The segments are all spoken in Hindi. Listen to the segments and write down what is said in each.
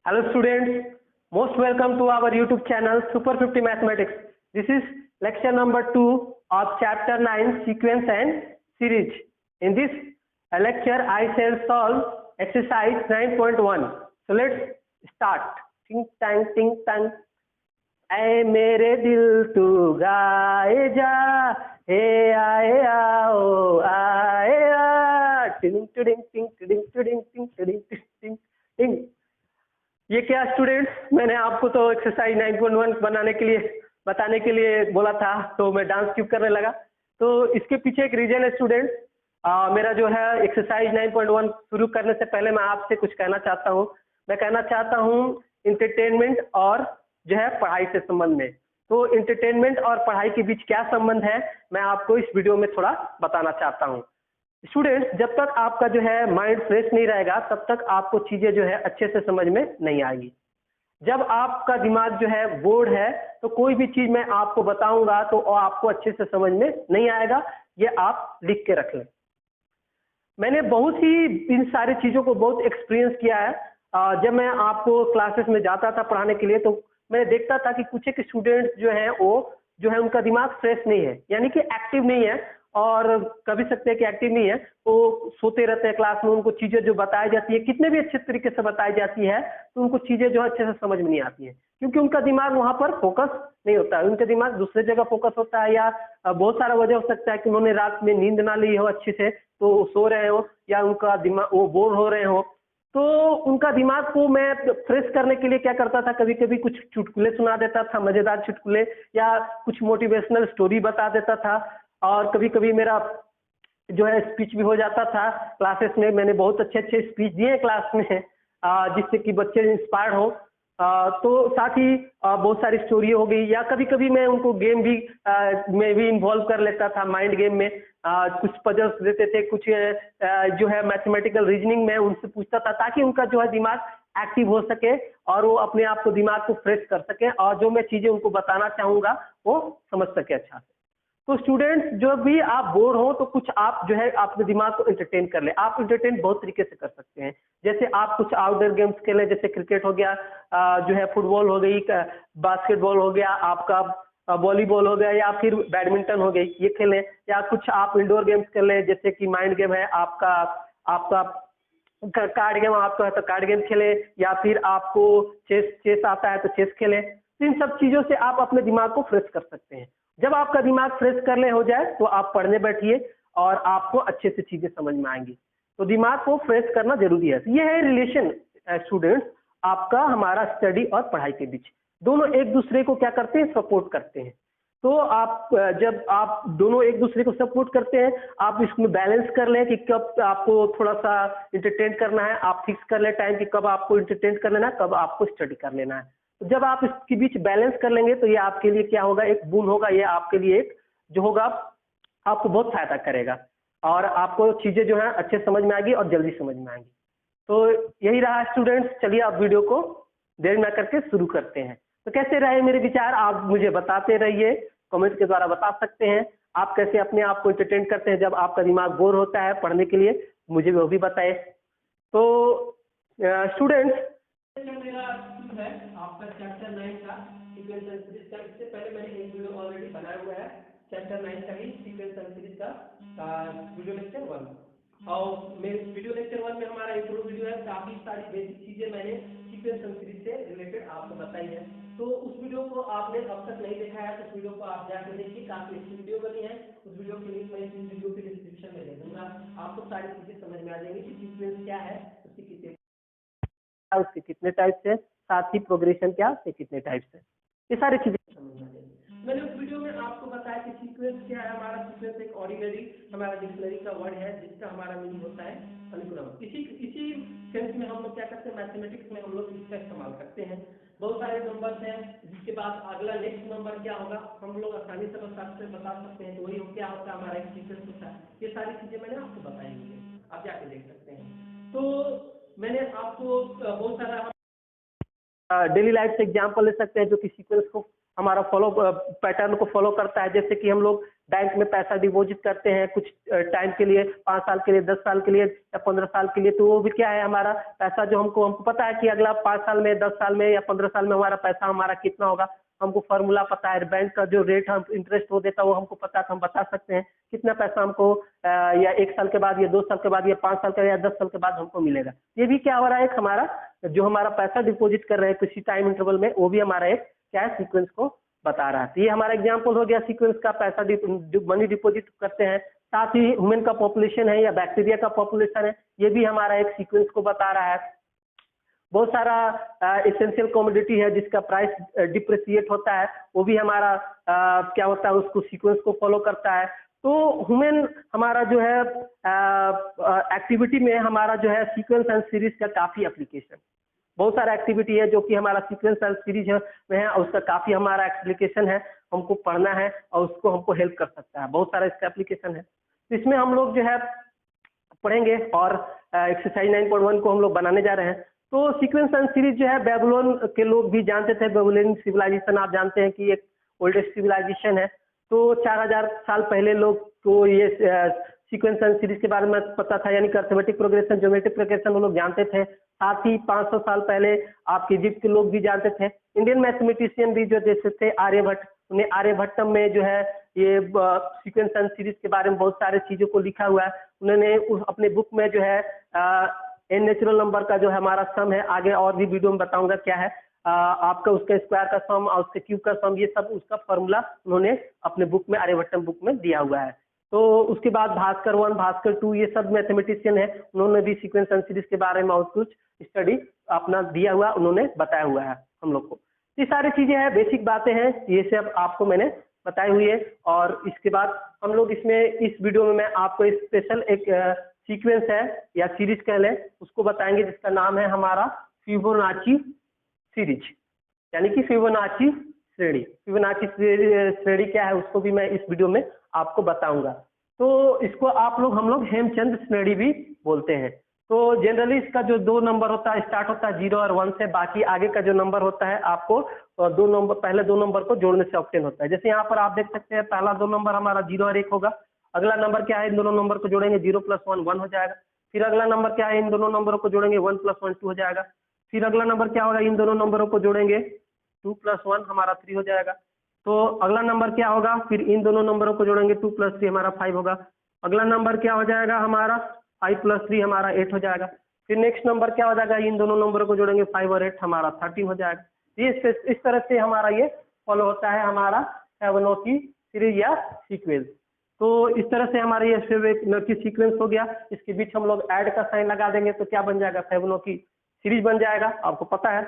Hello students, most welcome to our YouTube channel Super 50 Mathematics. This is lecture number 2 of chapter 9 sequence and series. In this lecture I shall solve exercise 9.1. So let's start. Ting tang ting tang. ऐ मेरे दिल तू गाए जा, हे आए आओ आए आ, टिडिंग टिडिंग टिंग टिडिंग टिडिंग टिंग टिडिंग टिडिंग टिंग। ये क्या स्टूडेंट्स, मैंने आपको तो एक्सरसाइज 9.1 बनाने के लिए बताने के लिए बोला था, तो मैं डांस क्यों करने लगा। तो इसके पीछे एक रीजन है स्टूडेंट्स। मेरा जो है एक्सरसाइज 9.1 शुरू करने से पहले मैं आपसे कुछ कहना चाहता हूँ। मैं कहना चाहता हूँ इंटरटेनमेंट और जो है पढ़ाई से संबंध में। तो इंटरटेनमेंट और पढ़ाई के बीच क्या संबंध है, मैं आपको इस वीडियो में थोड़ा बताना चाहता हूँ। स्टूडेंट्स, जब तक आपका जो है माइंड फ्रेश नहीं रहेगा तब तक आपको चीजें जो है अच्छे से समझ में नहीं आएगी। जब आपका दिमाग जो है बोर्ड है तो कोई भी चीज मैं आपको बताऊंगा तो आपको अच्छे से समझ में नहीं आएगा। ये आप लिख के रख लें। मैंने बहुत ही इन सारी चीजों को बहुत एक्सपीरियंस किया है। जब मैं आपको क्लासेस में जाता था पढ़ाने के लिए तो मैं देखता था कि कुछ एक स्टूडेंट्स जो है वो जो है उनका दिमाग फ्रेश नहीं है, यानी कि एक्टिव नहीं है, और कभी सकते हैं कि एक्टिव नहीं है, वो सोते रहते हैं क्लास में। उनको चीजें जो बताई जाती है कितने भी अच्छे तरीके से बताई जाती है तो उनको चीजें जो अच्छे से समझ में नहीं आती है, क्योंकि उनका दिमाग वहां पर फोकस नहीं होता है। उनका दिमाग दूसरे जगह फोकस होता है, या बहुत सारा वजह हो सकता है कि उन्होंने रात में नींद ना ली हो अच्छे से तो सो रहे हो, या उनका दिमाग वो बोर हो रहे हो। तो उनका दिमाग को मैं फ्रेश करने के लिए क्या करता था, कभी कभी कुछ चुटकुले सुना देता था, मजेदार चुटकुले, या कुछ मोटिवेशनल स्टोरी बता देता था। और कभी कभी मेरा जो है स्पीच भी हो जाता था क्लासेस में। मैंने बहुत अच्छे अच्छे स्पीच दिए हैं क्लास में, जिससे कि बच्चे इंस्पायर हो। तो साथ ही बहुत सारी स्टोरी हो गई, या कभी कभी मैं उनको गेम भी में भी इन्वॉल्व कर लेता था। माइंड गेम में कुछ पजल्स देते थे, कुछ जो है मैथमेटिकल रीजनिंग में उनसे पूछता था, ताकि उनका जो है दिमाग एक्टिव हो सके और वो अपने आप को दिमाग को फ्रेश कर सके, और जो मैं चीजें उनको बताना चाहूंगा वो समझ सके अच्छा से। तो स्टूडेंट्स, जो भी आप बोर हो तो कुछ आप जो है अपने दिमाग को एंटरटेन कर ले। आप एंटरटेन बहुत तरीके से कर सकते हैं, जैसे आप कुछ आउटडोर गेम्स खेलें, जैसे क्रिकेट हो गया, जो है फुटबॉल हो गई, बास्केटबॉल हो गया, आपका वॉलीबॉल हो गया, या फिर बैडमिंटन हो गई, ये खेलें। या कुछ आप इंडोर गेम्स कर लें, जैसे कि माइंड गेम है आपका आपका कार्ड गेम आपका है तो कार्ड गेम खेलें, या फिर आपको चेस चेस आता है तो चेस खेलें। तो इन सब चीजों से आप अपने दिमाग को फ्रेश कर सकते हैं। जब आपका दिमाग फ्रेश करने हो जाए तो आप पढ़ने बैठिए और आपको अच्छे से चीजें समझ में आएंगी। तो दिमाग को फ्रेश करना जरूरी है। ये है रिलेशन स्टूडेंट्स, आपका हमारा स्टडी और पढ़ाई के बीच। दोनों एक दूसरे को क्या करते हैं, सपोर्ट करते हैं। तो आप जब आप दोनों एक दूसरे को सपोर्ट करते हैं, आप इसमें बैलेंस कर लें कि कब आपको थोड़ा सा इंटरटेन करना है। आप फिक्स कर लें टाइम कि कब आपको इंटरटेन कर लेना है, कब आपको स्टडी कर लेना है। तो जब आप इसके बीच बैलेंस कर लेंगे तो ये आपके लिए क्या होगा, एक बून होगा। ये आपके लिए एक जो होगा आपको बहुत फायदा करेगा, और आपको चीजें जो है अच्छे समझ में आएगी और जल्दी समझ में आएंगी। तो यही रहा स्टूडेंट्स। चलिए आप वीडियो को देर न करके शुरू करते हैं। तो कैसे रहे मेरे विचार, आप मुझे बताते रहिए, कमेंट के द्वारा बता सकते हैं। आप कैसे अपने आप को एंटरटेन करते हैं जब आपका दिमाग बोर होता है पढ़ने के लिए, मुझे वो भी बताए। तो स्टूडेंट्स, मेरा है आपका चैप्टर 9 का सीक्वेंस एंड सीरीज का। इससे पहले मैंने एक वीडियो ऑलरेडी बनाया हुआ है चैप्टर 9 का ही सीक्वेंस एंड सीरीज का वीडियो लेक्चर 1। और मेरे वीडियो लेक्चर 1 में हमारा इंट्रो वीडियो है, काफी सारी बेसिक चीजें मैंने सीक्वेंस एंड सीरीज से रिलेटेड आपको बताई है। तो उस वीडियो को आपने अब तक नहीं देखा है तो उस वीडियो को आप जाकर देखिए, काफी अच्छी वीडियो बनी है। उस वीडियो की लिंक मैं इस वीडियो के डिस्क्रिप्शन में दे दूंगा। आपको सारी चीजें समझ में आ जाएंगी कि सीक्वेंस क्या है, उसके कितने टाइप्स है, साथ ही प्रोग्रेशन क्या उसके कितने टाइप्स है, ये सारी चीजें समझ में आ जाएंगी। मैंने उस वीडियो में आपको बताया कि सीक्वेंस क्या है। हमारा सीक्वेंस एक ऑर्डिनरी हमारा डिक्शनरी का वर्ड है, जिसका हमारा मीनिंग होता है अनुक्रम। इसी सेंस में हम लोग क्या करते हैं, मैथमेटिक्स में हम लोग इसका इस्तेमाल करते हैं। बहुत सारे नंबर्स हैं, जिसके बाद अगला नेक्स्ट नंबर क्या होगा हम लोग आसानी से बता सकते हैं। तो वही क्या होता है, हमारा एक सीक्वेंस होता है। ये सारी चीजें मैंने आपको बताई हुई है, आप जाके देख सकते हैं। तो मैंने आपको बहुत सारा डेली लाइफ से एग्जाम्पल ले सकते हैं जो कि सीक्वेंस को हमारा पैटर्न को फॉलो करता है। जैसे कि हम लोग बैंक में पैसा डिपॉजिट करते हैं कुछ टाइम के लिए, 5 साल के लिए, 10 साल के लिए या 15 साल के लिए, तो वो भी क्या है, हमारा पैसा जो हमको पता है कि अगला 5 साल में, 10 साल में या 15 साल में हमारा पैसा हमारा कितना होगा, हमको फॉर्मूला पता है। बैंक का जो रेट हम इंटरेस्ट वो देता है वो हमको पता है, तो हम बता सकते हैं कितना पैसा हमको या 1 साल के बाद या 2 साल के बाद या 5 साल के या 10 साल के बाद हमको मिलेगा। ये भी क्या हो रहा है, एक हमारा जो हमारा पैसा डिपॉजिट कर रहे हैं किसी टाइम इंटरवल में, वो भी हमारा एक क्या है, सीक्वेंस को बता रहा है। तो ये हमारा एग्जाम्पल हो गया सीक्वेंस का, पैसा मनी डिपॉजिट करते हैं। साथ ही ह्यूमन का पॉपुलेशन है या बैक्टीरिया का पॉपुलेशन है, ये भी हमारा एक सीक्वेंस को बता रहा है। बहुत सारा एसेंशियल कमोडिटी है जिसका प्राइस डिप्रिसिएट होता है, वो भी हमारा क्या होता है, उसको सीक्वेंस को फॉलो करता है। तो ह्यूमन हमारा जो है एक्टिविटी में हमारा जो है सीक्वेंस एंड सीरीज का काफी एप्लीकेशन, बहुत सारा एक्टिविटी है जो कि हमारा सीक्वेंस एंड सीरीज में है, और उसका काफी हमारा एप्लीकेशन है, हमको पढ़ना है और उसको हमको हेल्प कर सकता है, बहुत सारा इसका एप्लीकेशन है। तो इसमें हम लोग जो है पढ़ेंगे और एक्सरसाइज 9.1 को हम लोग बनाने जा रहे हैं। तो सीक्वेंस एंड सीरीज जो है बेबीलोन के लोग भी जानते थे। बेबीलोनियन सिविलाइजेशन आप जानते हैं कि एक ओल्डेस्ट सिविलाइजेशन है। तो 4000 साल पहले लोग को ये सीक्वेंस एंड सीरीज के बारे में पता था, यानी अर्थमेटिक प्रोग्रेशन, ज्योमेट्रिक प्रोग्रेशन वो लोग जानते थे। साथ ही 500 साल पहले आपके इजिप्ट के लोग भी जानते थे। इंडियन मैथमेटिशियन भी जो जैसे थे आर्यभट्ट, उन्हें आर्यभट्टम में जो है ये सीक्वेंस एंड सीरीज के बारे में बहुत सारे चीजों को लिखा हुआ है। उन्होंने अपने बुक में जो है एन नेचुरल नंबर का जो है हमारा सम है, आगे और भी वीडियो में बताऊंगा क्या है, आपका उसका स्क्वायर का सम और उसके क्यूब का सम, ये सब उसका फॉर्मूला उन्होंने अपने बुक में, आर्यभट्टम बुक में दिया हुआ है। तो उसके बाद भास्कर 1, भास्कर 2, ये सब मैथमेटिशियन है, उन्होंने भी सीक्वेंस एंड सीरीज के बारे में और कुछ स्टडी अपना दिया हुआ, उन्होंने बताया हुआ है हम लोग को। ये सारी चीजें हैं, बेसिक बातें हैं, ये सब आपको मैंने बताई हुई है। और इसके बाद हम लोग इसमें इस वीडियो में मैं आपको स्पेशल एक सीक्वेंस है या सीरीज कह लें उसको बताएंगे, जिसका नाम है हमारा फिबोनाची सीरीज, यानी कि फिबोनाची श्रेणी। फिबोनाची श्रेणी क्या है उसको भी मैं इस वीडियो में आपको बताऊंगा। तो इसको आप लोग, हम लोग हेमचंद श्रेणी भी बोलते हैं। तो जनरली इसका जो 2 नंबर होता है, स्टार्ट होता है 0 और 1 से, बाकी आगे का जो नंबर होता है आपको 2 नंबर, पहले 2 नंबर को जोड़ने से ऑब्टेन होता है। जैसे यहाँ पर आप देख सकते हैं पहला 2 नंबर हमारा 0 और 1 होगा। अगला नंबर क्या है, इन दोनों नंबर को जोड़ेंगे 0 + 1 1 हो जाएगा। फिर अगला नंबर क्या है, इन दोनों नंबरों को जोड़ेंगे 1 + 1 2 हो जाएगा। फिर अगला नंबर क्या होगा, इन दोनों नंबरों को जोड़ेंगे 2 + 1 हमारा 3 हो जाएगा। तो अगला नंबर क्या होगा, फिर इन दोनों नंबरों को जोड़ेंगे 2 + 3 हमारा 5 होगा। अगला नंबर क्या हो जाएगा हमारा 5 + 3 हमारा 8 हो जाएगा। फिर नेक्स्ट नंबर क्या हो जाएगा, इन दोनों नंबरों को जोड़ेंगे 5 और 8 हमारा 13 हो जाएगा। ये इस तरह से हमारा ये फॉलो होता है हमारा फिबोनाची सीरीज या सीक्वेंस। तो इस तरह से हमारा ये फिबोनाची सीक्वेंस हो गया। इसके बीच हम लोग ऐड का साइन लगा देंगे तो क्या बन जाएगा, फिबोनाची सीरीज बन जाएगा, आपको पता है।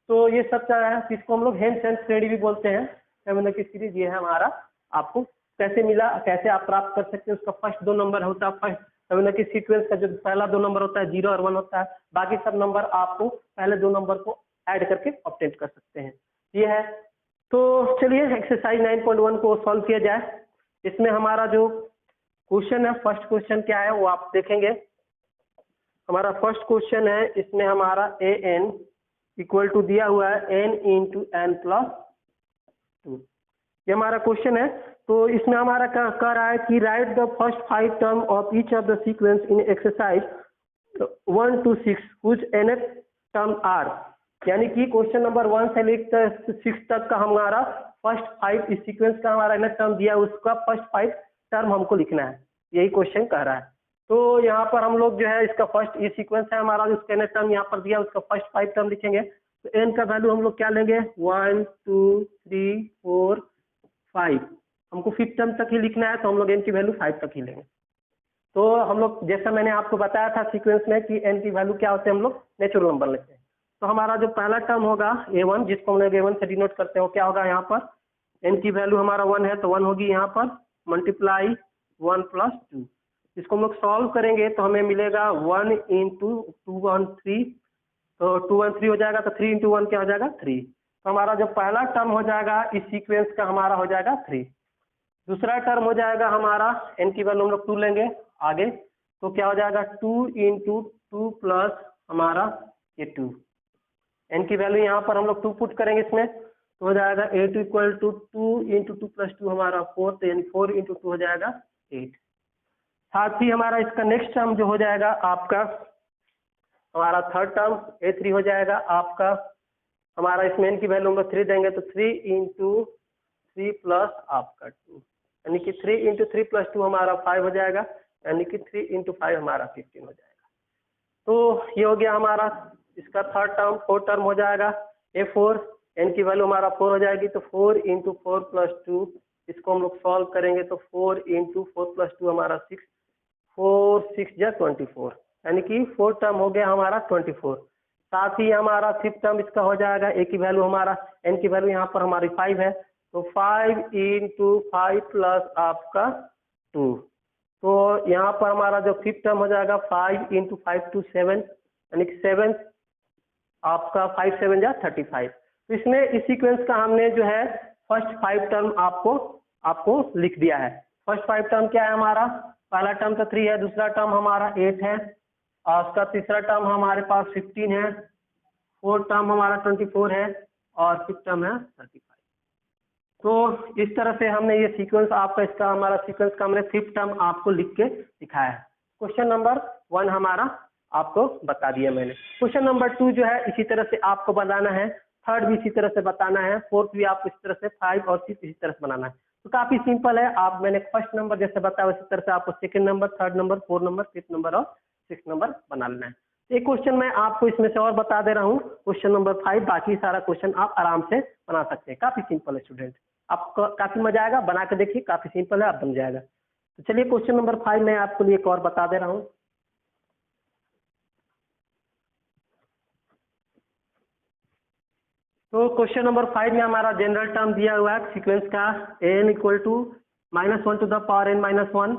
तो ये सब क्या है, इसको हम लोग हेमचंद श्रेणी भी बोलते हैं। फिबोनाची सीरीज ये है हमारा, आपको कैसे मिला, कैसे आप प्राप्त कर सकते हैं, उसका फर्स्ट 2 नंबर होता है, फर्स्ट फिबोनाची सीक्वेंस का जो पहला 2 नंबर होता है 0 और 1 होता है, बाकी सब नंबर आपको पहले 2 नंबर को ऐड करके ऑब्टेन कर सकते हैं, ये है। तो चलिए एक्सरसाइज 9.1 को सॉल्व किया जाए। इसमें हमारा जो क्वेश्चन है, फर्स्ट क्वेश्चन क्या है वो आप देखेंगे। हमारा फर्स्ट क्वेश्चन है, इसमें हमारा an इक्वल टू दिया हुआ है n × n + 2, ये हमारा क्वेश्चन है। तो इसमें हमारा कह रहा है कि write the first 5 term of each of the sequence in exercise 1 to 6 which nth term are, यानी कि क्वेश्चन नंबर 1 से लेकर 6 तक का हमारा फर्स्ट 5 इस सीक्वेंस का हमारा nth टर्म दिया है, उसका फर्स्ट 5 टर्म हमको लिखना है, यही क्वेश्चन कह रहा है। तो यहाँ पर हम लोग जो है इसका फर्स्ट ये सीक्वेंस है हमारा, उसका nth टर्म यहाँ पर दिया, उसका फर्स्ट 5 टर्म लिखेंगे। तो n का वैल्यू हम लोग क्या लेंगे, 1 2 3 4 5, हमको 5th टर्म तक ही लिखना है, तो हम लोग n की वैल्यू 5 तक ही लेंगे। तो हम लोग, जैसा मैंने आपको बताया था सीक्वेंस में कि n की वैल्यू क्या होते हैं, हम लोग नेचुरल नंबर लेते हैं। तो हमारा जो पहला टर्म होगा a1, जिसको हम लोग a1 से डिनोट करते हैं, वो क्या होगा, यहाँ पर n की वैल्यू हमारा 1 है तो 1 होगी यहाँ पर, मल्टीप्लाई 1 + 2, इसको हम लोग सॉल्व करेंगे तो हमें मिलेगा 1 × 2 1 3, तो 2 1 3 हो जाएगा, तो 3 × 1 क्या हो जाएगा 3। तो हमारा जो पहला टर्म हो जाएगा इस सीक्वेंस का हमारा हो जाएगा 3। दूसरा टर्म हो जाएगा हमारा, n की वैल्यू हम लोग 2 लेंगे आगे, तो क्या हो जाएगा 2 × 2 + हमारा ये 2, n की वैल्यू यहाँ पर हम लोग 2 पुट करेंगे इसमें, तो हो जाएगा 8 इक्वल टू 2 इंटू 2 प्लस 2 हमारा 4, तो यानी 4 इंटू 2 हो जाएगा 8। साथ ही हमारा इसका नेक्स्ट टर्म जो हो जाएगा आपका हमारा थर्ड टर्म A3 हो जाएगा आपका। हमारा इसमें n की वैल्यू हम लोग 3 देंगे तो 3 इंटू 3 प्लस आपका 2, यानी कि 3 इंटू 3 प्लस 2 हमारा 5 हो जाएगा, यानी कि 3 इंटू 5 हमारा 15 हो जाएगा। तो ये हो गया हमारा इसका थर्ड टर्म। फोर्थ टर्म हो जाएगा A4, n की वैल्यू हमारा 4 हो जाएगी, तो 4 इंटू 4 प्लस 2, इसको हम लोग सॉल्व करेंगे तो 4 इंटू 4 प्लस 2 हमारा 6, 4 6 जा 24, यानी कि फोर्थ टर्म हो गया हमारा 24। साथ ही हमारा फिफ्थ टर्म इसका हो जाएगा, ए की वैल्यू हमारा n की वैल्यू यहाँ पर हमारी 5 है, तो 5 इंटू 5 प्लस आपका 2, तो यहाँ पर हमारा जो फिफ्थ टर्म हो जाएगा 5 इंटू 5 टू 7, यानी कि 7 आपका 5 7 जा 35। तो इसमें इस सीक्वेंस का हमने जो है फर्स्ट 5 टर्म आपको लिख दिया है। फर्स्ट 5 टर्म क्या है हमारा, पहला टर्म तो 3 है, दूसरा टर्म हमारा 8 है, और उसका तीसरा टर्म हमारे पास 15 है, फोर्थ टर्म हमारा 24 है, और फिफ्थ टर्म है 35। तो इस तरह से हमने ये सीक्वेंस आपका इसका हमारा सीक्वेंस का हमने फिफ्थ टर्म आपको लिख के दिखाया है। क्वेश्चन नंबर 1 हमारा आपको बता दिया मैंने। क्वेश्चन नंबर 2 जो है इसी तरह से आपको बनाना है, थर्ड भी इसी तरह से बताना है, फोर्थ भी आपको इसी तरह से, 5 और 6 इसी तरह से बनाना है। तो काफी सिंपल है, आप मैंने फर्स्ट नंबर जैसे बताया उसी तरह से आपको second number, third number, fourth number, fifth number और सिक्स नंबर बना लेना है। एक क्वेश्चन मैं आपको इसमें से और बता दे रहा हूँ, क्वेश्चन नंबर 5, बाकी सारा क्वेश्चन आप आराम से बना सकते हैं। काफी सिंपल है स्टूडेंट, आपको काफी मजा आएगा, बना के देखिए, काफी सिंपल है, आप बन जाएगा। तो चलिए क्वेश्चन नंबर 5 मैं आपको लिए एक और बता दे रहा हूँ। तो क्वेश्चन नंबर 5 में हमारा जनरल टर्म दिया हुआ है सीक्वेंस का n equal to -1 to the power n minus 1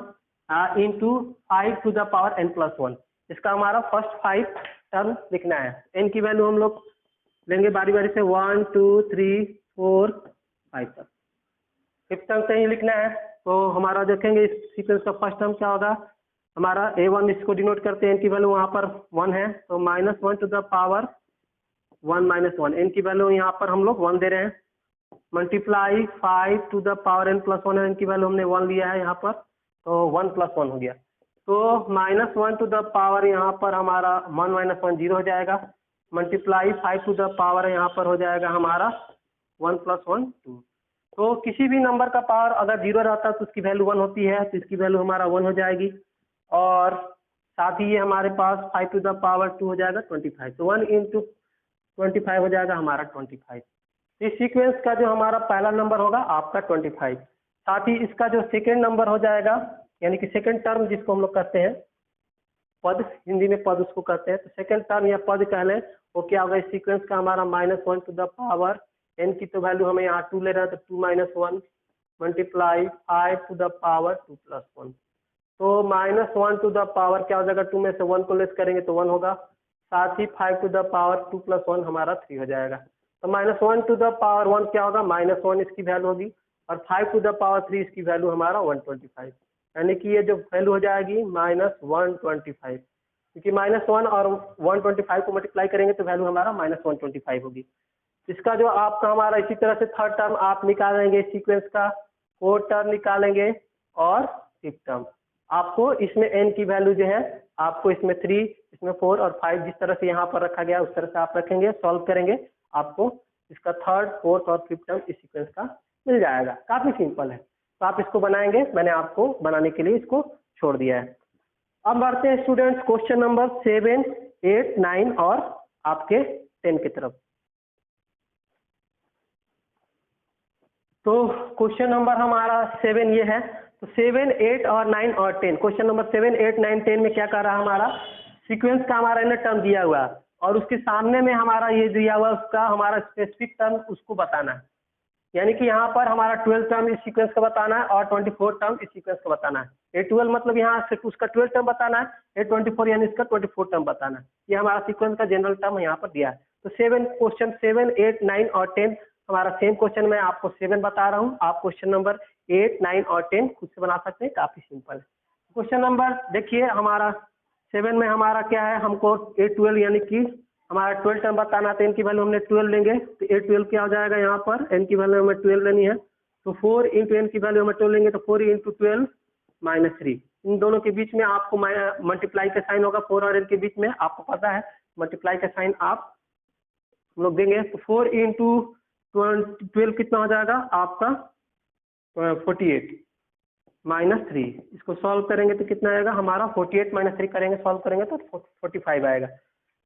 into 5 to the power n plus 1। इसका हमारा फर्स्ट 5 टर्म लिखना है। n की वैल्यू हम लोग लेंगे बारी बारी से 1 2 3 4 5 तक। फिफ्थ टर्म से ही लिखना है, तो हमारा देखेंगे इस सीक्वेंस का फर्स्ट टर्म क्या होगा हमारा a1, इसको डिनोट करते हैं, n की वैल्यू वहाँ पर 1 है, तो -1 to the power 1 minus 1, n की वैल्यू यहाँ पर हम लोग 1 दे रहे हैं, multiply 5 to the power n plus 1, n की वैल्यू हमने 1 लिया है यहाँ पर, तो 1 प्लस 1 हो गया, तो -1 टू द पावर यहाँ पर हमारा 1 माइनस 1 0 हो जाएगा, मल्टीप्लाई 5 टू द पावर यहाँ पर हो जाएगा हमारा 1 प्लस 1 2। तो किसी भी नंबर का पावर अगर 0 रहता है तो उसकी वैल्यू 1 होती है, तो इसकी वैल्यू हमारा 1 हो जाएगी, और साथ ही ये हमारे पास 5 टू द पावर 2 हो जाएगा 25, तो 1 इंटू 25 हो जाएगा हमारा 25। इस सीक्वेंस का जो हमारा पहला नंबर होगा आपका 25, साथ ही इसका जो सेकेंड नंबर हो जाएगा, यानी कि सेकेंड टर्म जिसको हम लोग कहते हैं पद, हिंदी में पद उसको कहते हैं, तो सेकेंड टर्म या पद कह लें, वो क्या होगा इस सीक्वेंस का हमारा -1 टू द पावर n की तो वैल्यू हमें यहाँ 2 ले रहा है, तो 2 minus 1 multiply 5 to the power 2 plus 1, तो -1 टू द पावर क्या हो जाएगा, 2 में से 1 को लेस करेंगे तो 1 होगा, साथ ही 5 टू द पावर 2 प्लस 1 हमारा 3 हो जाएगा, तो -1 टू द पावर 1 क्या होगा -1 इसकी वैल्यू होगी, और 5 टू द पावर 3 इसकी वैल्यू हमारा 125, यानी कि ये जो वैल्यू हो जाएगी -125, क्योंकि -1 और 125 को मल्टीप्लाई करेंगे तो वैल्यू हमारा -125 होगी। इसका जो आपका हमारा इसी तरह से थर्ड टर्म आप निकालेंगे सीक्वेंस का, फोर्थ टर्म निकालेंगे, और फिफ्थ टर्म आपको इसमें n की वैल्यू जो है आपको इसमें 3, इसमें 4 और 5 जिस तरह से यहाँ पर रखा गया उस तरह से आप रखेंगे, सॉल्व करेंगे, आपको इसका थर्ड, फोर्थ और फिफ्थ टर्म इस सीक्वेंस का मिल जाएगा। काफी सिंपल है, तो आप इसको बनाएंगे, मैंने आपको बनाने के लिए इसको छोड़ दिया है। अब बढ़ते हैं स्टूडेंट्स क्वेश्चन नंबर 7, 8, 9 और आपके 10 की तरफ। तो क्वेश्चन नंबर हमारा 7 ये है, तो 7, 8 और 9 और 10, क्वेश्चन नंबर 7, 8, 9, 10 में क्या कर रहा है हमारा सीक्वेंस का हमारा इन्हें टर्म दिया हुआ है, और उसके सामने में हमारा ये दिया हुआ उसका हमारा स्पेसिफिक टर्म उसको बताना है, यानी कि यहाँ पर हमारा 12 टर्म इस सीक्वेंस का बताना है और 24 टर्म इस सीक्वेंस का बताना है। ये 12 मतलब यहाँ से उसका 12 टर्म बताना है, ये 24 यानी इसका 24 टर्म बताना है। ये हमारा सीक्वेंस का जनरल टर्म यहाँ पर दिया है। तो क्वेश्चन 7, 8, 9 और 10 हमारा सेम क्वेश्चन मैं आपको 7 बता रहा हूँ, आप क्वेश्चन नंबर 8, 9 और 10 खुद से बना सकते हैं, काफी सिंपल है। क्वेश्चन नंबर देखिए हमारा 7 में हमारा क्या है, हमको A12 यानी कि हमारा 12 टर्म बताना है, तो n की वैल्यू हमने 12 लेंगे, तो A12 क्या हो जाएगा यहाँ पर, n की वैल्यू हमें 12 लेनी है, तो 4 इंटू n की वैल्यू हमें 12 लेंगे, तो 4 इंटू 12 माइनस 3, इन दोनों के बीच में आपको मल्टीप्लाई का साइन होगा, 4 और n के बीच में आपको पता है मल्टीप्लाई का साइन आप हम लोग देंगे, तो 4 इंटू 12 कितना हो जाएगा आपका 48 माइनस 3, इसको सॉल्व करेंगे तो कितना आएगा हमारा 48 माइनस 3 करेंगे, सॉल्व करेंगे तो 45 आएगा।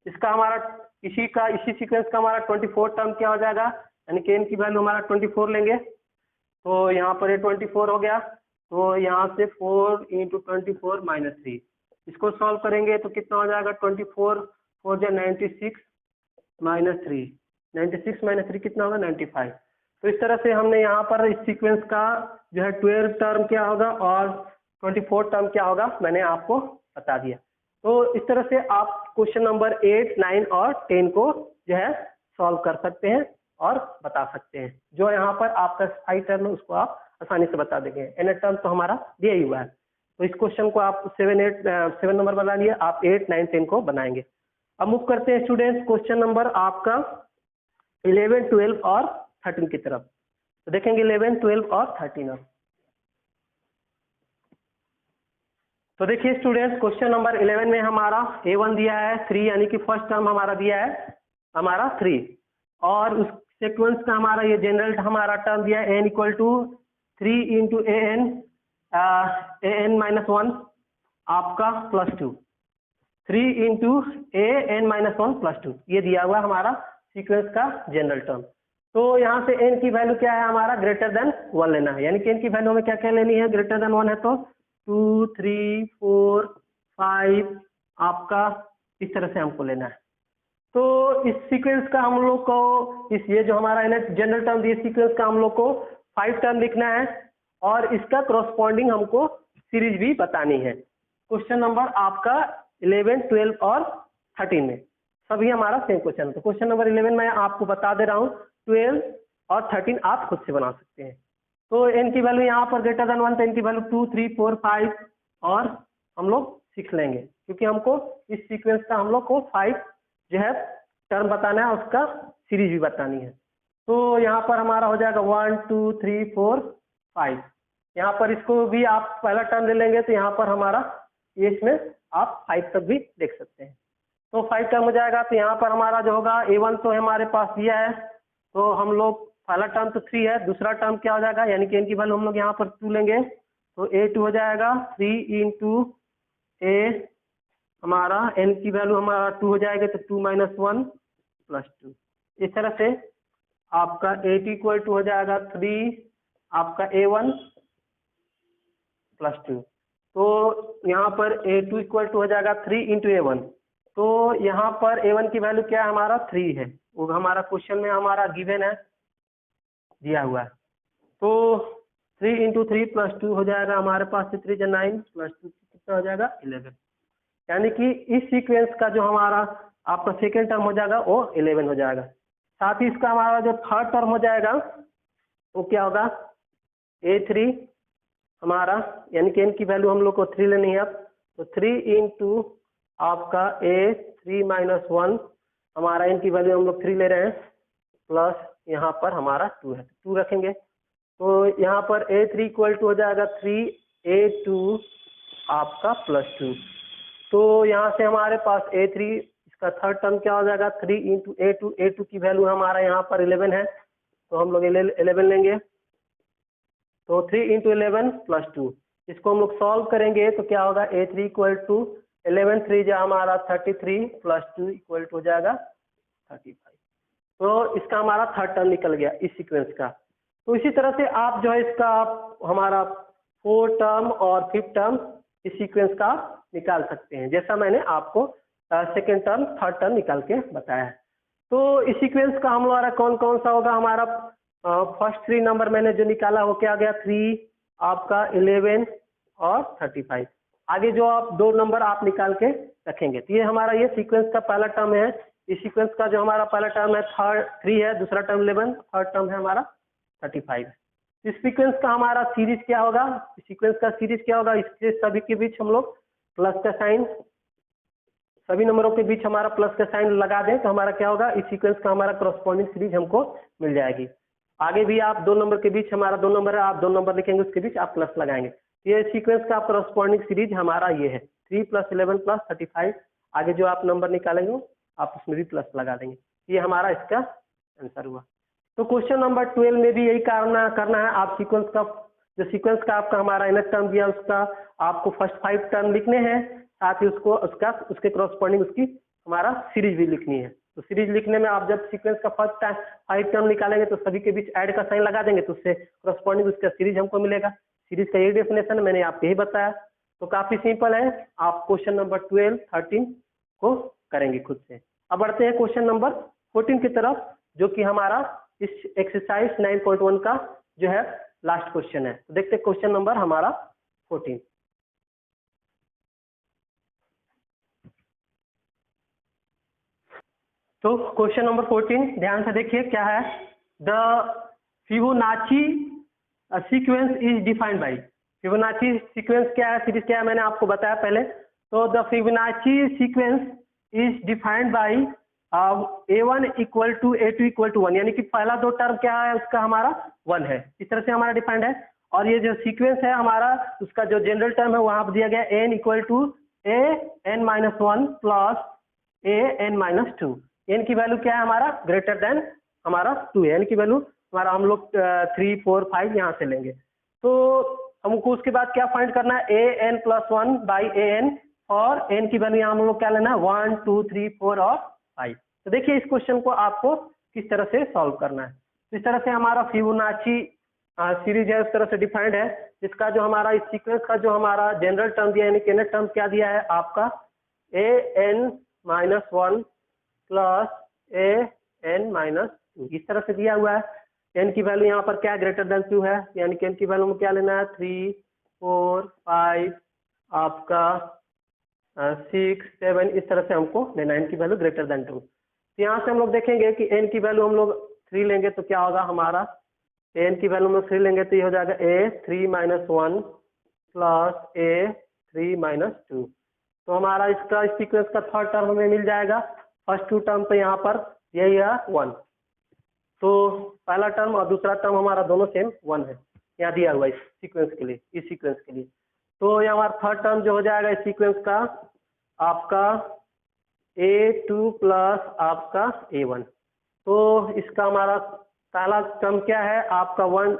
इसका हमारा इसी सीक्वेंस का हमारा 24 टर्म क्या हो जाएगा, यानी कि n की वैल्यू हमारा 24 लेंगे, तो यहाँ पर ये 24 हो गया, तो यहाँ से 4 इंटू 24 माइनस 3, इसको सॉल्व करेंगे तो कितना हो जाएगा 24 4 जो 96 माइनस 3, 96 माइनस 3 कितना होगा 95। तो इस तरह से हमने यहाँ पर इस सीक्वेंस का जो है 12 टर्म क्या होगा और 24 टर्म क्या होगा मैंने आपको बता दिया। तो इस तरह से आप क्वेश्चन नंबर 8, 9 और 10 को जो है सॉल्व कर सकते हैं और बता सकते हैं। जो यहाँ पर आपका आई टर्म है उसको आप आसानी से बता देंगे, एन टर्म तो हमारा दिया ही हुआ है। तो इस क्वेश्चन को आप 7 नंबर बना लिए, आप 8, 9, 10 को बनाएंगे। अब मूव करते हैं स्टूडेंट्स क्वेश्चन नंबर आपका 11, 12 और 13 की तरफ। तो देखेंगे 11, 12 और 13 अब। तो देखिए स्टूडेंट्स क्वेश्चन नंबर 11 में हमारा A1 दिया है 3, यानी कि फर्स्ट टर्म हमारा दिया है हमारा 3, और उस सीक्वेंस का हमारा ये जनरल हमारा टर्म दिया है n equal to 3 into an minus 1 आपका plus 2, 3 into an minus 1 plus 2, ये दिया हुआ हमारा सीक्वेंस का जनरल टर्म। तो यहाँ से n की वैल्यू क्या है हमारा ग्रेटर देन 1 लेना है, यानी कि n की वैल्यू हमें क्या क्या लेनी है, ग्रेटर देन 1 है तो 2, 3, 4, 5 आपका इस तरह से हमको लेना है। तो इस सीक्वेंस का हम लोग को ये जो हमारा जनरल टर्म दिए सीक्वेंस का हम लोग को 5 टर्म लिखना है और इसका करस्पॉन्डिंग हमको सीरीज भी बतानी है। क्वेश्चन नंबर आपका 11, 12 और 13 में सभी हमारा सेम क्वेश्चन है। तो क्वेश्चन नंबर 11 में आपको बता दे रहा हूँ, 12 और 13 आप खुद से बना सकते हैं। तो n की वैल्यू यहाँ पर ग्रेटर देन 1, तो n की वैल्यू 2, 3, 4, 5 और हम लोग 6 लेंगे, क्योंकि हमको इस सीक्वेंस का हम लोग को 5 जो है टर्म बताना है, उसका सीरीज भी बतानी है। तो यहाँ पर हमारा हो जाएगा 1, 2, 3, 4, 5, यहाँ पर इसको भी आप पहला टर्म ले लेंगे, तो यहाँ पर हमारा ये इसमें आप 5 तक भी देख सकते हैं। तो 5 टर्म हो जाएगा, तो यहाँ पर हमारा जो होगा A1 तो हमारे पास दिया है, तो हम लोग पहला टर्म तो 3 है, दूसरा टर्म क्या हो जाएगा, यानी कि n की वैल्यू हम लोग यहाँ पर 2 लेंगे, तो A2 हो जाएगा 3 इंटू A हमारा n की वैल्यू हमारा 2 हो जाएगा, तो 2 माइनस 1 प्लस 2, इस तरह से आपका A2 इक्वल टू हो जाएगा 3 आपका A1 प्लस 2, तो यहाँ पर A2 इक्वल टू हो जाएगा 3 इंटू A1, तो यहाँ पर A1 की वैल्यू क्या है हमारा 3 है, वो हमारा क्वेश्चन में हमारा गिवन है दिया हुआ है। तो 3 इंटू 3 प्लस 2 हो जाएगा हमारे पास 3 जा 9 प्लस 2 कितना हो जाएगा 11, यानी कि इस सीक्वेंस का जो हमारा आपका सेकेंड टर्म हो जाएगा वो 11 हो जाएगा। साथ ही इसका हमारा जो थर्ड टर्म हो जाएगा वो क्या होगा A3 हमारा, यानी कि n की वैल्यू हम लोग को 3 लेनी है अब, तो 3 इंटू आपका A3 माइनस 1 हमारा n की वैल्यू हम लोग 3 ले रहे हैं, प्लस यहाँ पर हमारा 2 है, 2 रखेंगे, तो यहाँ पर A3 इक्वल टू हो जाएगा 3A2 आपका प्लस 2, तो यहाँ से हमारे पास A3 इसका थर्ड टर्म क्या हो जाएगा 3 इंटू A2, A2 की वैल्यू हमारा यहाँ पर 11 है, तो हम लोग 11 लेंगे, तो 3 इंटू 11 प्लस 2, इसको हम लोग सॉल्व करेंगे तो क्या होगा A3 इक्वल टू 11 3 जा हमारा 33 प्लस 2 इक्वल टू हो जाएगा 35, तो इसका हमारा थर्ड टर्म निकल गया इस सीक्वेंस का। तो इसी तरह से आप जो है इसका आप हमारा 4 टर्म और 5th टर्म इस सीक्वेंस का निकाल सकते हैं, जैसा मैंने आपको सेकेंड टर्म थर्ड टर्म निकाल के बताया है। तो इस सीक्वेंस का हम हमारा कौन कौन सा होगा, हमारा फर्स्ट 3 नंबर मैंने जो निकाला वो क्या गया 3 आपका 11 और 35, आगे जो आप 2 नंबर आप निकाल के रखेंगे, तो ये हमारा ये सीक्वेंस का पहला टर्म है। इस सीक्वेंस का जो हमारा पहला टर्म है 3 है, दूसरा टर्म 11, थर्ड टर्म है हमारा 35। इस सीक्वेंस का हमारा सीरीज क्या होगा, इस सीक्वेंस का सीरीज क्या होगा, इसके सभी के बीच हम लोग प्लस का साइन सभी नंबरों के बीच हमारा प्लस का साइन लगा दें तो हमारा क्या होगा, इस सीक्वेंस का हमारा करस्पॉन्डिंग सीरीज हमको मिल जाएगी। आगे भी आप दो नंबर के बीच, हमारा दो नंबर है, आप दो नंबर लिखेंगे उसके बीच आप प्लस लगाएंगे। ये सीक्वेंस का करस्पॉन्डिंग सीरीज हमारा ये है 3 + 11 + 35। आगे जो आप नंबर निकालेंगे आप उसमें भी प्लस लगा देंगे। ये हमारा इसका आंसर हुआ। तो क्वेश्चन नंबर 12 में भी यही करना है। आप सीक्वेंस का जो सीक्वेंस का आपका हमारा nth टर्म दिया उसका आपको फर्स्ट 5 टर्म लिखने हैं, साथ ही उसके करस्पॉन्डिंग उसकी हमारा सीरीज भी लिखनी है। तो सीरीज लिखने में आप जब सीक्वेंस का फर्स्ट 5 टर्म निकालेंगे तो सभी के बीच ऐड का साइन लगा देंगे तो उससे करस्पॉन्डिंग उसका सीरीज हमको मिलेगा। सीरीज का यही डेफिनेशन मैंने आपको यही बताया। तो काफी सिंपल है, आप क्वेश्चन नंबर 12, 13 को करेंगे खुद से। अब बढ़ते हैं क्वेश्चन नंबर 14 की तरफ, जो कि हमारा इस एक्सरसाइज 9.1 का जो है लास्ट क्वेश्चन है। तो देखते हैं क्वेश्चन नंबर हमारा 14। तो क्वेश्चन नंबर 14 ध्यान से देखिए क्या है। The Fibonacci sequence is defined by. Fibonacci sequence क्या है, सीरीज क्या है, मैंने आपको बताया पहले। तो the Fibonacci sequence is defined by A1 = A2 = 1, यानी कि पहला दो टर्म क्या है उसका हमारा 1 है, इस तरह से हमारा डिफाइंड है। और ये जो सीक्वेंस है हमारा उसका जो जनरल टर्म है वहां पर दिया गया n = AN-1 + AN-2। n की वैल्यू क्या है हमारा ग्रेटर देन हमारा 2 है, n की वैल्यू हमारा हम लोग 3, 4, 5 यहाँ से लेंगे। तो हमको उसके बाद क्या फाइंड करना है, AN+1/AN, और n की वैल्यू यहाँ हम लोग क्या लेना है 1, 2, 3, 4 और 5। तो देखिए इस क्वेश्चन को आपको किस तरह से सॉल्व करना है। इस तरह से हमारा फिबोनाची सीरीज है उस तरह से डिफाइंड है, जिसका जो हमारा इस सीक्वेंस का जो हमारा जनरल टर्म दिया है, यानी nth टर्म क्या दिया है आपका AN-1 + AN-2 इस तरह से दिया हुआ है। n की वैल्यू यहाँ पर क्या ग्रेटर देन 2 है, यानी कि n की वैल्यू में क्या लेना है 3, 4, 5 आपका 6, 7 इस तरह से हमको लेना है, n की वैल्यू ग्रेटर देन 2। तो यहाँ से हम लोग देखेंगे कि n की वैल्यू हम लोग 3 लेंगे तो क्या होगा हमारा, n की वैल्यू में 3 लेंगे तो ये हो जाएगा A3-1 + A3-2। तो हमारा इसका इस सीक्वेंस का थर्ड टर्म हमें मिल जाएगा। फर्स्ट 2 टर्म तो यहाँ पर यही है 1, तो पहला टर्म और दूसरा टर्म हमारा दोनों सेम 1 है, यहाँ दिया हुआ इस सीक्वेंस के लिए, इस सीक्वेंस के लिए। तो ये हमारा थर्ड टर्म जो हो जाएगा इस सीक्वेंस का आपका A2 + आपका A1। तो इसका हमारा पहला टर्म क्या है आपका 1,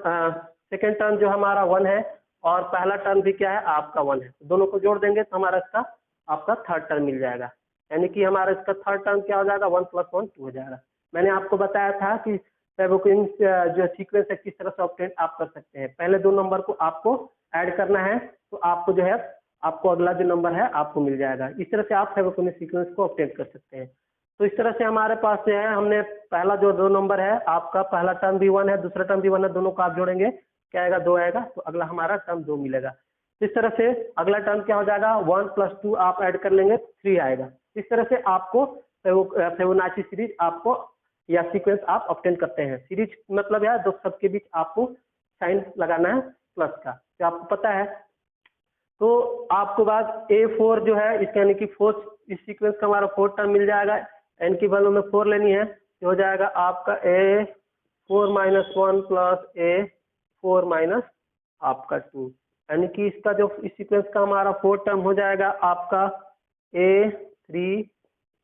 सेकेंड टर्म जो हमारा 1 है और पहला टर्म भी क्या है आपका 1 है, दोनों को जोड़ देंगे तो हमारा इसका आपका थर्ड टर्म मिल जाएगा, यानी कि हमारा इसका थर्ड टर्म क्या हो जाएगा 1 + 1 2 हो जाएगा। मैंने आपको बताया था कि फेविक्विक जो सीक्वेंस है किस तरह से ऑब्टेन आप कर सकते हैं। पहले दो नंबर को आपको ऐड करना है तो आपको जो है आपको अगला जो नंबर है आपको मिल जाएगा। इस तरह से आप फेविक्विक सीक्वेंस को ऑब्टेन कर सकते हैं। तो इस तरह से हमारे पास जो है हमने पहला जो दो नंबर है आपका पहला टर्म भी 1 है, दूसरा टर्म भी 1 है, दोनों को आप जोड़ेंगे क्या आएगा 2 आएगा, तो अगला हमारा टर्म 2 मिलेगा। इस तरह से अगला टर्म क्या हो जाएगा 1 + 2 आप ऐड कर लेंगे 3 आएगा। इस तरह से आपको फिबोनाची सीरीज आपको या सीक्वेंस आप ऑब्टेन करते हैं। सीरीज मतलब है दो सबके बीच आपको साइन लगाना है प्लस का, जो आपको पता है। तो आपको बाद A4 जो है इसका यानी कि फोर्थ इस सीक्वेंस का हमारा फोर्थ टर्म मिल जाएगा, n की वैल्यू में 4 लेनी है तो हो जाएगा आपका A4-1 + A4- आपका 2, यानी कि इसका जो इस सीक्वेंस का हमारा फोर्थ टर्म हो जाएगा आपका A3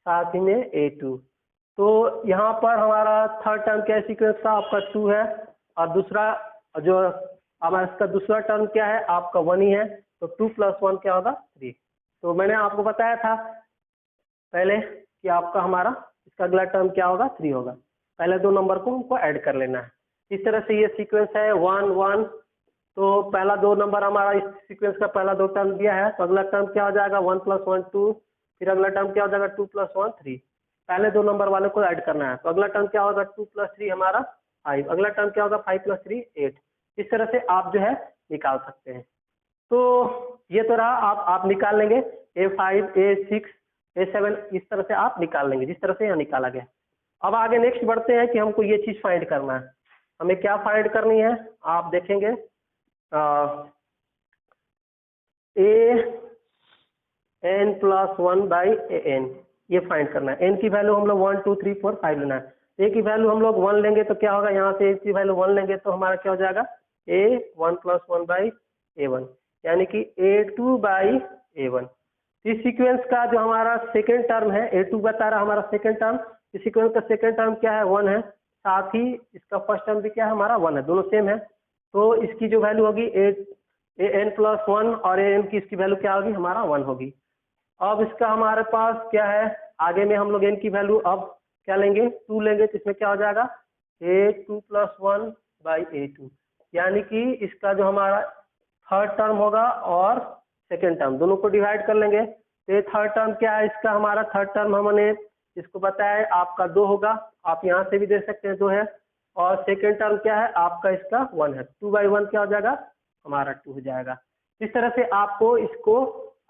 साथ ही में A2। तो यहाँ पर हमारा थर्ड टर्म क्या है सीक्वेंस का आपका 2 है, और दूसरा जो हमारा इसका दूसरा टर्म क्या है आपका 1 ही है, तो 2 + 1 क्या होगा 3। तो मैंने आपको बताया था पहले कि आपका हमारा इसका अगला टर्म क्या होगा 3 होगा। पहले दो नंबर को हमको ऐड कर लेना है। इस तरह से ये सीक्वेंस है 1, 1, तो पहला दो नंबर हमारा इस सीक्वेंस का पहला दो टर्म दिया है, तो अगला टर्म क्या हो जाएगा 1 + 1 2, फिर अगला टर्म क्या हो जाएगा 2 + 1 3। पहले दो नंबर वाले को ऐड करना है, तो अगला टर्म क्या होगा 2 + 3 हमारा 5, अगला टर्म क्या होगा 5 + 3 8। इस तरह से आप जो है निकाल सकते हैं। तो ये तो रहा आप निकाल लेंगे A5, A6, A7 इस तरह से आप निकाल लेंगे जिस तरह से यहाँ निकाला गया। अब आगे नेक्स्ट बढ़ते हैं कि हमको ये चीज फाइंड करना है। हमें क्या फाइंड करनी है आप देखेंगे n प्लस 1 बाई an, ये फाइंड करना है। n की वैल्यू हम लोग 1 2 3 4 5 लेना है। a की वैल्यू हम लोग 1 लेंगे तो क्या होगा, यहाँ से a की वैल्यू 1 लेंगे तो हमारा क्या हो जाएगा, a 1 प्लस 1 बाई a1, यानी कि a2 बाई a1। इस सीक्वेंस का जो हमारा सेकेंड टर्म है, a2 बता रहा हमारा सेकेंड टर्म, इस सीक्वेंस का सेकेंड टर्म क्या है, 1 है, साथ ही इसका फर्स्ट टर्म भी क्या है हमारा 1 है, दोनों सेम है। तो इसकी जो वैल्यू होगी an प्लस 1 और an की इसकी वैल्यू क्या होगी, हमारा 1 होगी। अब इसका हमारे पास क्या है, आगे में हम लोग n की वैल्यू अब क्या लेंगे, 2 लेंगे, तो इसमें क्या हो जाएगा, a2 प्लस 1 बाई a2, यानी कि इसका जो हमारा थर्ड टर्म होगा और सेकेंड टर्म दोनों को डिवाइड कर लेंगे। तो ये थर्ड टर्म क्या है, इसका हमारा थर्ड टर्म हमने इसको बताया है आपका 2 होगा, आप यहाँ से भी दे सकते हैं 2 है, और सेकेंड टर्म क्या है आपका इसका 1 है, 2 बाई 1 क्या हो जाएगा, हमारा 2 हो जाएगा। इस तरह से आपको इसको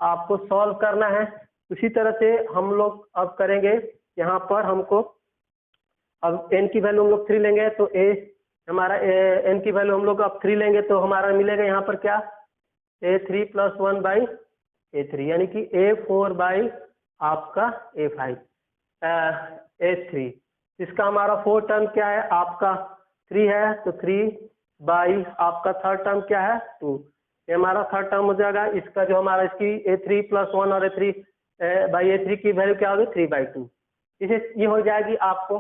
आपको सॉल्व करना है। उसी तरह से हम लोग अब करेंगे, यहाँ पर हमको अब n की वैल्यू हम लोग 3 लेंगे, तो हमारा n की वैल्यू हम लोग अब 3 लेंगे तो हमारा मिलेगा यहाँ पर क्या, a3 प्लस 1 बाई a3, यानी कि a4 बाई आपका a5 a3। इसका हमारा फोर्थ टर्म क्या है आपका 3 है, तो 3 बाई आपका थर्ड टर्म क्या है 2, ये हमारा थर्ड टर्म हो जाएगा। इसका जो हमारा इसकी a3 प्लस 1 और a3 बाई a3 की वैल्यू क्या होगी 3 बाई 2, इसे ये हो जाएगी आपको।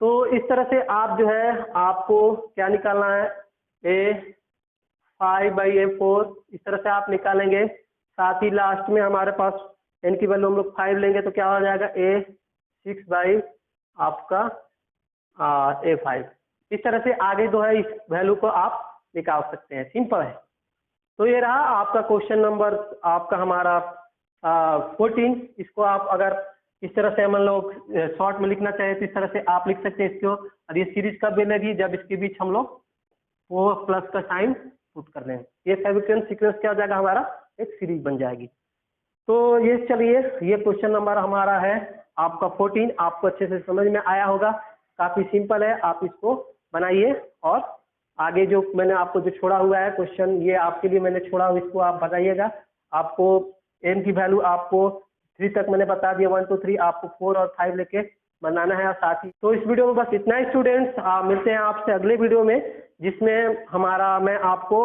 तो इस तरह से आप जो है आपको क्या निकालना है, a5 बाई a4, इस तरह से आप निकालेंगे। साथ ही लास्ट में हमारे पास n की वैल्यू हम लोग 5 लेंगे तो क्या हो जाएगा, a6 बाई आपका a5। इस तरह से आगे जो है इस वैल्यू को आप निकाल सकते हैं, सिंपल है। तो ये रहा आपका क्वेश्चन नंबर आपका हमारा 14। इसको आप अगर इस तरह से हम लोग शॉर्ट में लिखना चाहे तो इस तरह से आप लिख सकते हैं इसको, और ये सीरीज कब बनेगी, जब इसके बीच हम लोग वो प्लस का साइन पुट कर रहे हैं, ये फेविक्विक सीक्वेंस क्या हो जाएगा, हमारा एक सीरीज बन जाएगी। तो ये चलिए, ये क्वेश्चन नंबर हमारा है आपका 14, आपको अच्छे से समझ में आया होगा, काफी सिंपल है, आप इसको बनाइए। और आगे जो मैंने आपको जो छोड़ा हुआ है क्वेश्चन, ये आपके लिए मैंने छोड़ा हुआ, इसको आप बताइएगा। आपको n की वैल्यू आपको 3 तक मैंने बता दिया, 1 2 3, आपको 4 और 5 लेके बनाना है। और साथ ही तो इस वीडियो में बस इतना ही स्टूडेंट्स, मिलते हैं आपसे अगले वीडियो में, जिसमें हमारा मैं आपको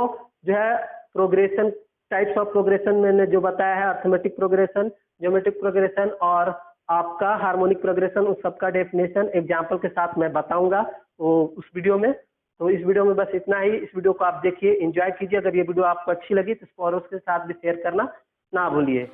जो है प्रोग्रेशन, टाइप्स ऑफ प्रोग्रेशन मैंने जो बताया है, अर्थमेटिक प्रोग्रेशन, ज्योमेट्रिक प्रोग्रेशन और आपका हार्मोनिक प्रोग्रेशन, उस सबका डेफिनेशन एग्जाम्पल के साथ मैं बताऊंगा तो उस वीडियो में। तो इस वीडियो में बस इतना ही। इस वीडियो को आप देखिए, एंजॉय कीजिए। अगर ये वीडियो आपको अच्छी लगी तो इसको औरों के साथ भी शेयर करना ना भूलिए।